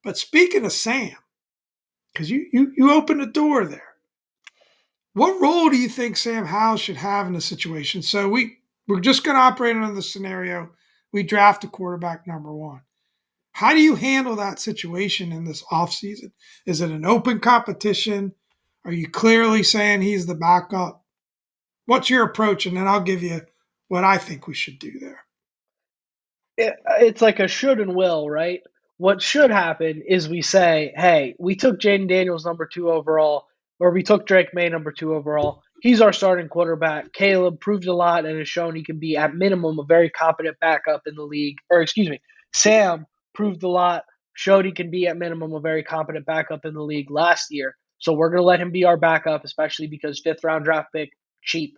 But speaking of Sam, because you opened the door there, what role do you think Sam Howell should have in the situation? So we're just going to operate under the scenario we draft a quarterback number one. How do you handle that situation in this offseason? Is it an open competition? Are you clearly saying he's the backup? What's your approach? And then I'll give you what I think we should do there. It's like a should and will, right? What should happen is we say, hey, we took Jaden Daniels number 2 overall, or we took Drake May number 2 overall. He's our starting quarterback. Caleb proved a lot and has shown he can be, at minimum, a very competent backup in the league. Or, excuse me, Sam proved a lot, showed he can be, at minimum, a very competent backup in the league last year. So we're going to let him be our backup, especially because fifth round draft pick, cheap,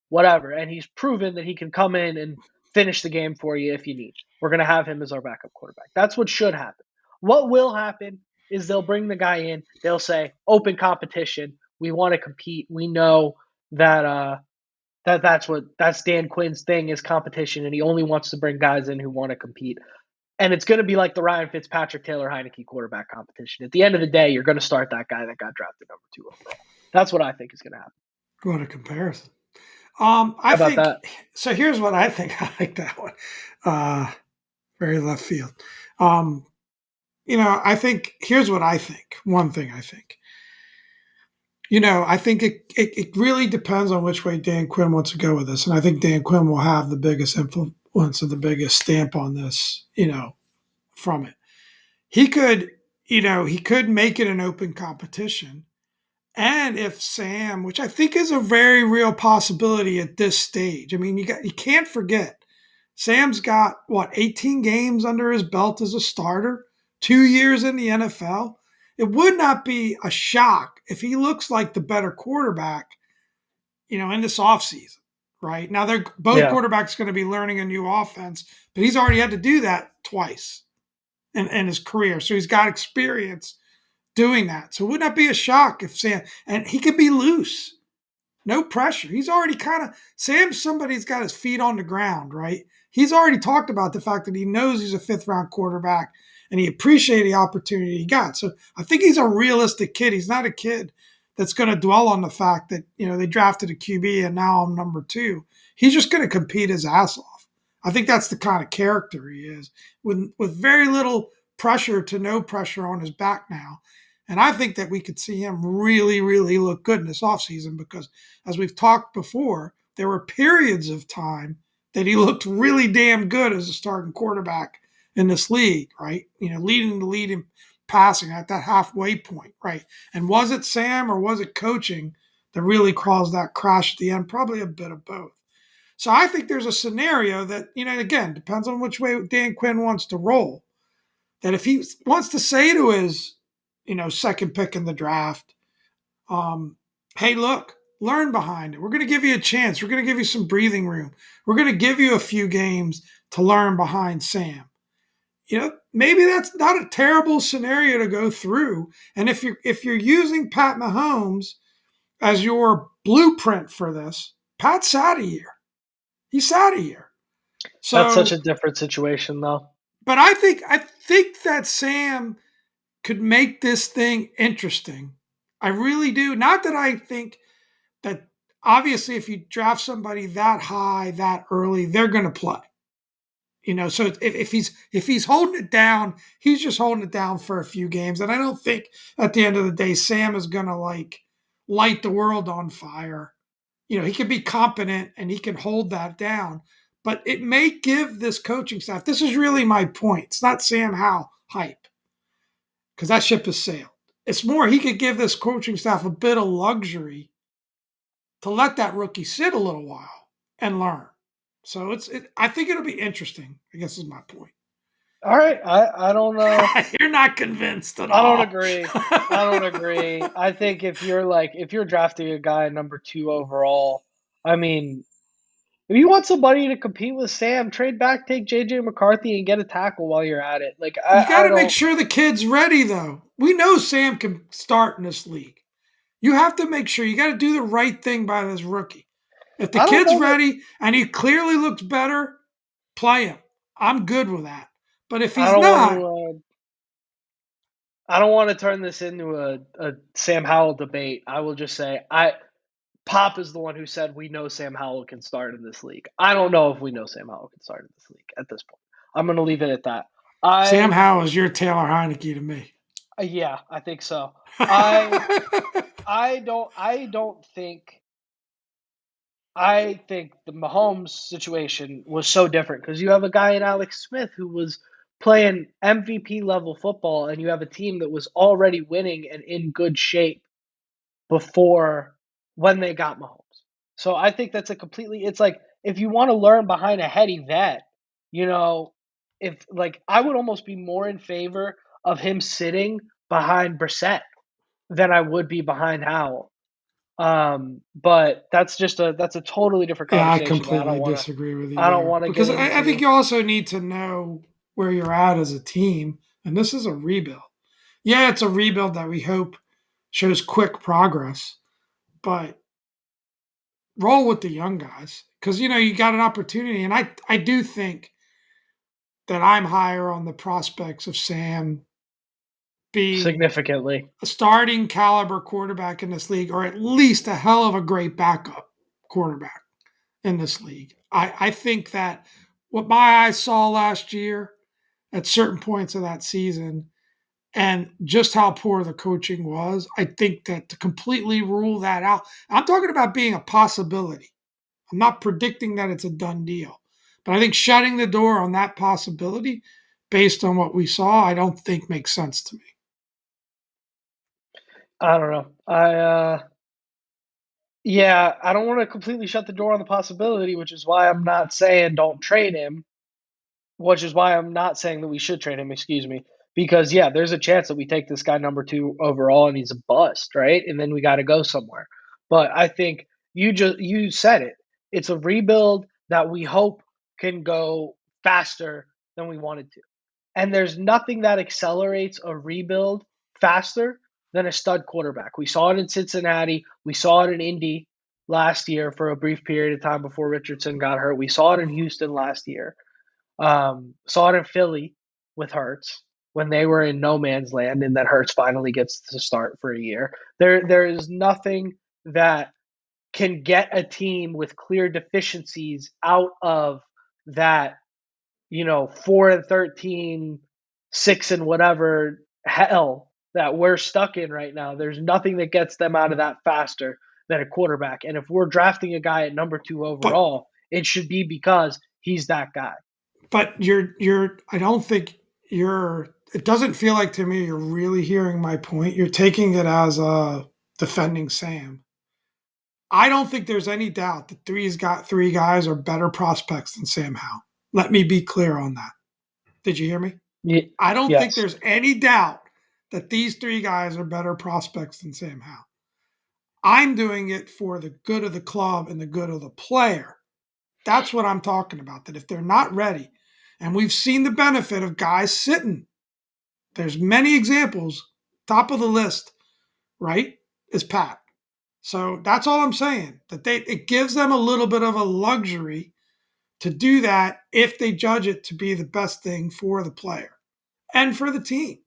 whatever. And he's proven that he can come in and finish the game for you if you need. We're going to have him as our backup quarterback. That's what should happen. What will happen is they'll bring the guy in. They'll say, open competition. We want to compete. We know that that's Dan Quinn's thing is competition, and he only wants to bring guys in who want to compete. And it's going to be like the Ryan Fitzpatrick, Taylor Heineke quarterback competition. At the end of the day, you're going to start that guy that got drafted number 2 overall. That's what I think is going to happen. What a comparison. How I about think that? so. Here's what I think. I like that one. Very left field. I think here's what I think. One thing I think. I think it really depends on which way Dan Quinn wants to go with this, and I think Dan Quinn will have the biggest influence and the biggest stamp on this. From it, he could make it an open competition. And if Sam, which I think is a very real possibility at this stage, I mean, you can't forget, Sam's got 18 games under his belt as a starter, 2 years in the NFL. It would not be a shock if he looks like the better quarterback, in this offseason, right? Now they're both Yeah. quarterbacks going to be learning a new offense, but he's already had to do that twice in his career. So he's got experience doing that. So it would not be a shock if Sam, and he could be loose, no pressure. He's already Sam's somebody's got his feet on the ground, right? He's already talked about the fact that he knows he's a fifth round quarterback and he appreciated the opportunity he got. So I think he's a realistic kid. He's not a kid that's going to dwell on the fact that, they drafted a QB and now I'm number 2. He's just going to compete his ass off. I think that's the kind of character he is with very little pressure to no pressure on his back now. And I think that we could see him really, really look good in this offseason because, as we've talked before, there were periods of time that he looked really damn good as a starting quarterback in this league, right? Leading the lead in passing at that halfway point, right? And was it Sam or was it coaching that really caused that crash at the end? Probably a bit of both. So I think there's a scenario that, again, depends on which way Dan Quinn wants to roll. That if he wants to say to his second pick in the draft, hey, look, learn behind it. We're going to give you a chance. We're going to give you some breathing room. We're going to give you a few games to learn behind Sam. Maybe that's not a terrible scenario to go through. And if you're using Pat Mahomes as your blueprint for this, Pat's out of here. He's out of here. That's such So, a different situation, though. but I think that Sam could make this thing interesting. I really do. Not that I think that obviously if you draft somebody that high, that early, they're going to play. So if he's holding it down, he's just holding it down for a few games. And I don't think at the end of the day, Sam is going to light the world on fire. He can be competent and he can hold that down. But it may give this coaching staff, this is really my point. It's not Sam Howell hype because that ship has sailed. It's more he could give this coaching staff a bit of luxury to let that rookie sit a little while and learn. So I think it'll be interesting, I guess is my point. All right. I don't know. You're not convinced at I don't all. agree. I don't agree. I think if you're drafting a guy number 2 overall, I mean, if you want somebody to compete with Sam, trade back, take JJ McCarthy and get a tackle while you're at it. Like You got I to make don't sure the kid's ready, though. We know Sam can start in this league. You have to make sure you got to do the right thing by this rookie. If the I don't kid's know that ready and he clearly looks better, play him. I'm good with that. But if I he's don't want not, to I don't want to turn this into a Sam Howell debate. I will just say I Pop is the one who said we know Sam Howell can start in this league. I don't know if we know Sam Howell can start in this league at this point. I'm going to leave it at that. Sam I Howell is your Taylor Heineke to me. Yeah, I think so. I I don't think I think the Mahomes situation was so different because you have a guy in Alex Smith who was playing MVP level football, and you have a team that was already winning and in good shape before when they got Mahomes. So I think that's a completely it's like if you want to learn behind a heady vet, you know, if like I would almost be more in favor of him sitting behind Brissett than I would be behind Howell. But that's a totally different Yeah, I conversation that completely disagree with you I don't there want to get because I think into. you also need to know where you're at as a team, and this is a rebuild. Yeah, it's a rebuild that we hope shows quick progress, but roll with the young guys because you got an opportunity, and I do think that I'm higher on the prospects of Sam being Significantly. a starting caliber quarterback in this league, or at least a hell of a great backup quarterback in this league. I think that what my eyes saw last year at certain points of that season and just how poor the coaching was, I think that to completely rule that out, I'm talking about being a possibility. I'm not predicting that it's a done deal, but I think shutting the door on that possibility based on what we saw, I don't think makes sense to me. I don't know. Yeah, I don't want to completely shut the door on the possibility, which is why I'm not saying don't trade him, which is why I'm not saying that we should trade him, excuse me. Because yeah, there's a chance that we take this guy number 2 overall and he's a bust, right? And then we got to go somewhere. But I think you said it. It's a rebuild that we hope can go faster than we wanted to. And there's nothing that accelerates a rebuild faster than a stud quarterback. We saw it in Cincinnati. We saw it in Indy last year for a brief period of time before Richardson got hurt. We saw it in Houston last year. Saw it in Philly with Hurts when they were in no man's land, and then Hurts finally gets to start for a year. There is nothing that can get a team with clear deficiencies out of that 4-13, 6 and whatever hell that we're stuck in right now. There's nothing that gets them out of that faster than a quarterback. And if we're drafting a guy at number 2 But overall, it should be because he's that guy. but you're I don't think you're it doesn't feel like to me you're really hearing my point. You're taking it as a defending Sam. I don't think there's any doubt that three's got three guys are better prospects than Sam Howell. Let me be clear on that. Did you hear me? I don't think Yes. there's any doubt that these three guys are better prospects than Sam Howell. I'm doing it for the good of the club and the good of the player. That's what I'm talking about. That if they're not ready, and we've seen the benefit of guys sitting, there's many examples. Top of the list, right, is Pat. So that's all I'm saying. That it gives them a little bit of a luxury to do that if they judge it to be the best thing for the player and for the team.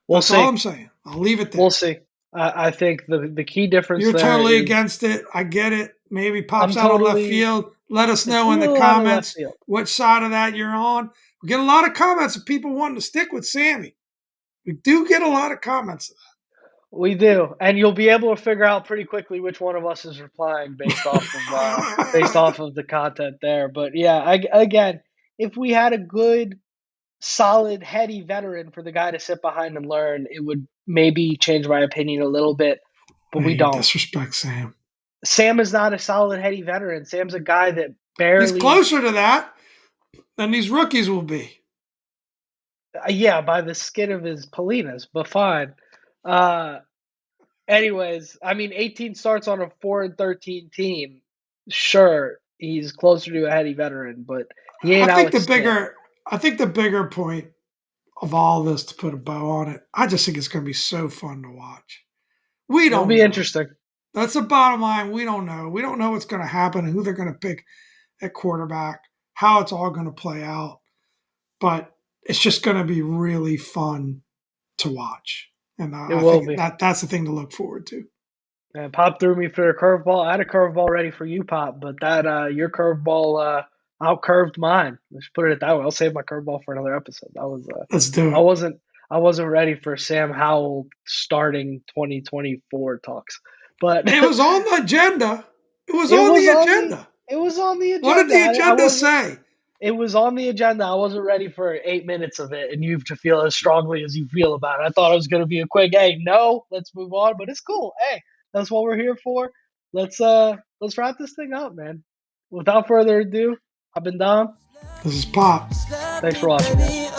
We'll That's all see. I'm saying. I'll leave it We'll there. see. I think the key difference You're there totally is against it. I get it. Maybe I'm pops out on left totally. field. Let us It's a know in the little out of left comments field. what side of that you're on. We get a lot of comments of people wanting to stick with Sammy. We do get a lot of comments of We do, and you'll be able to figure out pretty quickly which one of us is replying based that. off of the content there. But yeah, again, if we had a good, solid, heady veteran for the guy to sit behind and learn, it would maybe change my opinion a little bit. But we Man, you don't. disrespect Sam. Sam is not a solid, heady veteran. Sam's a guy that He's barely, closer to that than these rookies will be. yeah, by the skin of his polinas, but fine. Uh, Anyways, I mean, 18 starts on a 4-13 team. Sure, he's closer to a heady veteran, but he I ain't think the Alex Smith. bigger I think the bigger point of all this to put a bow on it, I just think it's going to be so fun to watch. We It'll don't be know. interesting. That's the bottom line. We don't know. We don't know what's going to happen and who they're going to pick at quarterback, how it's all going to play out. But it's just going to be really fun to watch. And It I will think be. that's the thing to look forward to. And Pop threw me for a curveball. I had a curveball ready for you, Pop, but that your curveball out curved mine. Let's put it that way. I'll save my curveball for another episode. That was Let's do I it. wasn't I wasn't ready for Sam Howell starting 2024 talks, but It was on the agenda. It was it on was the on the agenda. it was on the What did agenda. the I agenda wasn't. say? It was on the agenda. I wasn't ready for 8 minutes of it, and you to feel as strongly as you feel about it. I thought it was going to be a quick, hey, no, let's move on. But it's cool. Hey, that's what we're here for. Let's wrap this thing up, man. Without further ado, I've been Dom. This is Pop. Thanks for watching, guys.